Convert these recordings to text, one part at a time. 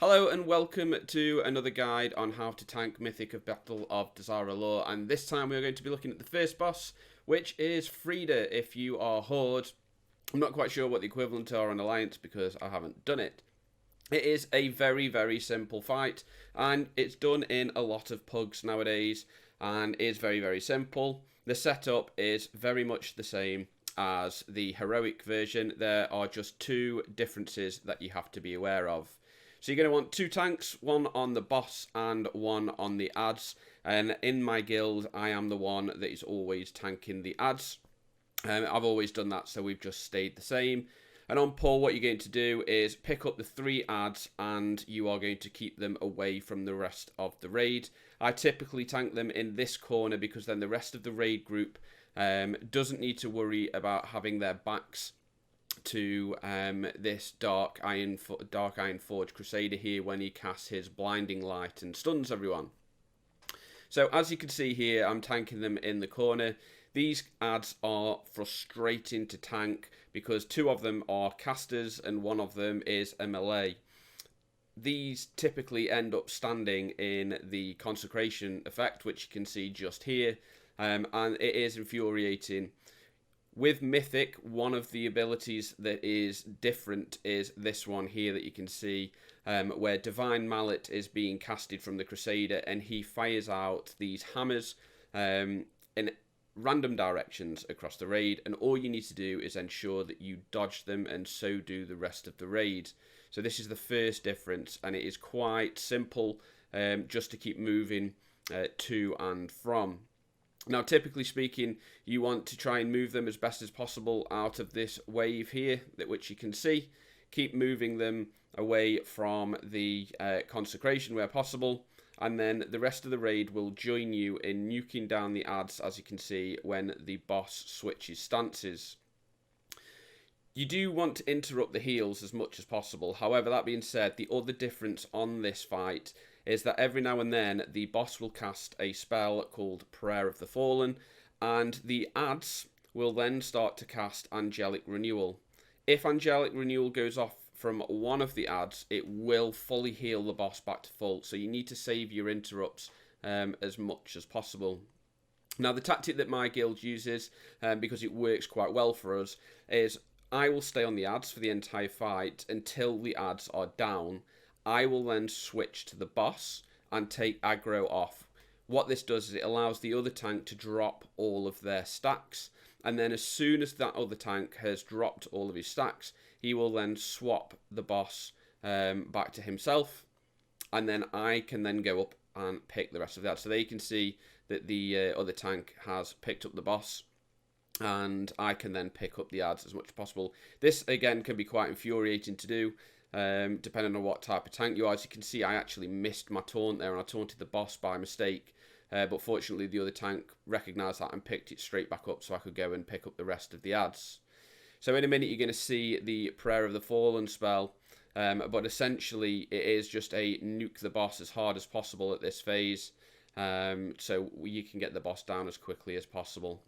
Hello and welcome to another guide on how to tank Mythic of Battle of Dazaralor, and this time we're going to be looking at the first boss, which is Frida if you are Horde. I'm not quite sure what the equivalent are on Alliance because I haven't done it. It is a very simple fight, and it's done in a lot of pugs nowadays, and is very simple. The setup is very much the same as the heroic version. There are just two differences that you have to be aware of. So you're going to want two tanks, one on the boss and one on the ads. And in my guild, I am the one that is always tanking the ads. I've always done that, so we've just stayed the same. And on pull, what you're going to do is pick up the three ads and you are going to keep them away from the rest of the raid. I typically tank them in this corner because then the rest of the raid group doesn't need to worry about having their backs to this Dark Iron Forge Crusader here when he casts his blinding light and stuns everyone. So as you can see here, I'm tanking them in the corner. These ads are frustrating to tank because two of them are casters and one of them is a melee. These typically end up standing in the consecration effect, which you can see just here, and it is infuriating. With Mythic, one of the abilities that is different is this one here that you can see, where Divine Mallet is being casted from the Crusader and he fires out these hammers in random directions across the raid, and all you need to do is ensure that you dodge them, and so do the rest of the raid. So this is the first difference, and it is quite simple just to keep moving to and from. Now, typically speaking, you want to try and move them as best as possible out of this wave here, which you can see. Keep moving them away from the consecration where possible, and then the rest of the raid will join you in nuking down the ads, as you can see, when the boss switches stances. You do want to interrupt the heals as much as possible. However, that being said, the other difference on this fight is that every now and then the boss will cast a spell called Prayer of the Fallen, and the ads will then start to cast Angelic Renewal. If Angelic Renewal goes off from one of the ads, it will fully heal the boss back to full, so you need to save your interrupts as much as possible. Now, the tactic that my guild uses, because it works quite well for us, is I will stay on the ads for the entire fight until the ads are down. I will then switch to the boss and take aggro off. What this does is it allows the other tank to drop all of their stacks, and then as soon as that other tank has dropped all of his stacks, he will then swap the boss back to himself, and then I can then go up and pick the rest of that. So there you can see that the other tank has picked up the boss, and I can then pick up the ads as much as possible. This again can be quite infuriating to do, depending on what type of tank you are. As you can see, I actually missed my taunt there and I taunted the boss by mistake, but fortunately the other tank recognised that and picked it straight back up so I could go and pick up the rest of the ads. So in a minute you're going to see the Prayer of the Fallen spell, but essentially it is just a nuke the boss as hard as possible at this phase, so you can get the boss down as quickly as possible.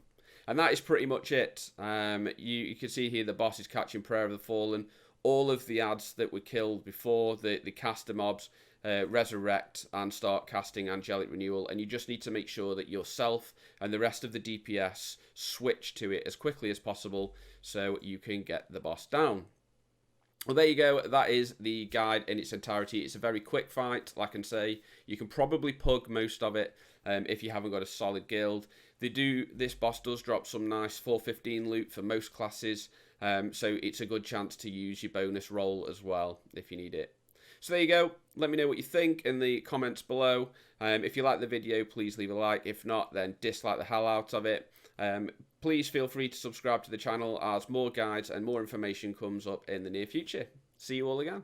And that is pretty much it. You can see here the boss is catching Prayer of the Fallen. All of the ads that were killed before, the caster mobs, resurrect and start casting Angelic Renewal, and you just need to make sure that yourself and the rest of the DPS switch to it as quickly as possible so you can get the boss down. Well, there you go. That is the guide in its entirety. It's a very quick fight, like I say. You can probably pug most of it if you haven't got a solid guild. This boss does drop some nice 415 loot for most classes, so it's a good chance to use your bonus roll as well if you need it. So there you go. Let me know what you think in the comments below. If you like the video, please leave a like. If not, then dislike the hell out of it. Please feel free to subscribe to the channel as more guides and more information comes up in the near future. See you all again.